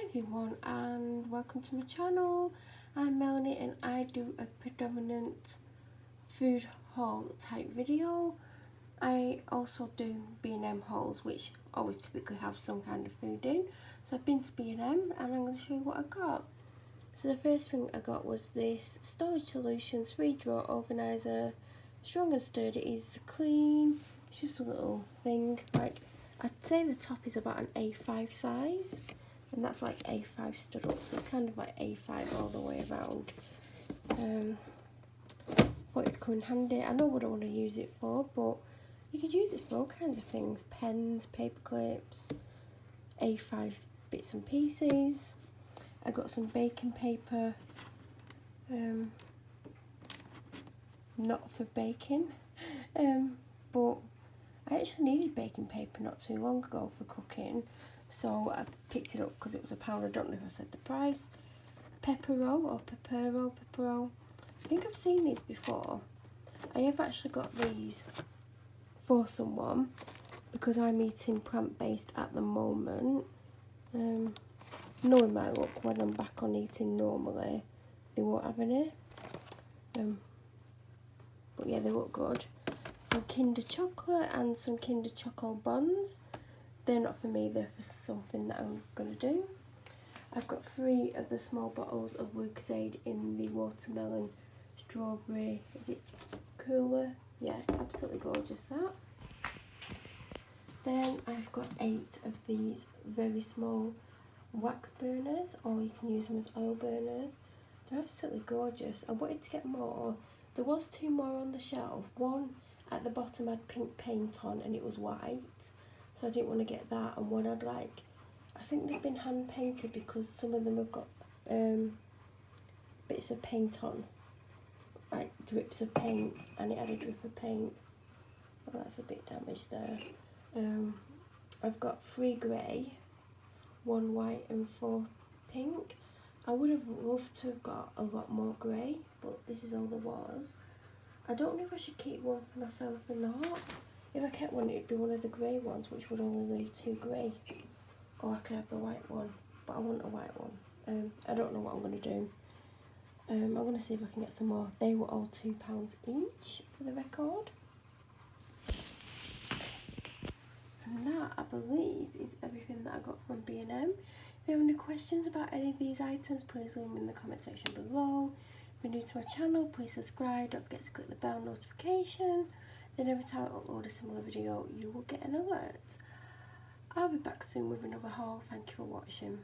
everyone and welcome to my channel. I'm Melanie and I do a predominant food haul type video. I also do B&M hauls, which always typically have some kind of food in. So I've been to B&M and I'm going to show you what I got. So the first thing I got was this Storage Solutions 3-drawer organiser. Strong and sturdy, easy to clean. It's just a little thing, like I'd say the top is about an A5 size. And that's like A5 stood up, so it's kind of like A5 all the way around. Thought it'd come in handy. I know what I want to use it for, but you could use it for all kinds of things. Pens, paper clips, A5 bits and pieces. I got some baking paper, not for baking, but I actually needed baking paper not too long ago for cooking. So I picked it up because it was £1. I don't know if I said the price. Pepero. I think I've seen these before. I have actually got these for someone because I'm eating plant-based at the moment. Knowing my luck, when I'm back on eating normally, they won't have any. But yeah, they look good. Some Kinder Chocolate and some Kinder Choco buns. They're not for me, they're for something that I'm going to do. I've got 3 of the small bottles of Lucozade in the watermelon strawberry, is it cooler? Yeah, absolutely gorgeous that. Then I've got 8 of these very small wax burners, or you can use them as oil burners. They're absolutely gorgeous. I wanted to get more. There was 2 more on the shelf. One at the bottom had pink paint on and it was white. So I didn't want to get that, and one I'd like, I think they've been hand painted because some of them have got bits of paint on, like drips of paint, and it had a drip of paint. Well, that's a bit damaged there. I've got 3 grey, 1 white and 4 pink. I would have loved to have got a lot more grey, but this is all there was. I don't know if I should keep one for myself or not. If I kept one, it'd be one of the grey ones, which would only leave 2 grey. Or I could have the white one, but I want a white one. I don't know what I'm going to do. I'm going to see if I can get some more. They were all £2 each, for the record. And that, I believe, is everything that I got from B&M. If you have any questions about any of these items, please leave them in the comment section below. If you're new to my channel, please subscribe. Don't forget to click the bell notification. Then every time I upload a similar video, you will get an alert. I'll be back soon with another haul. Thank you for watching.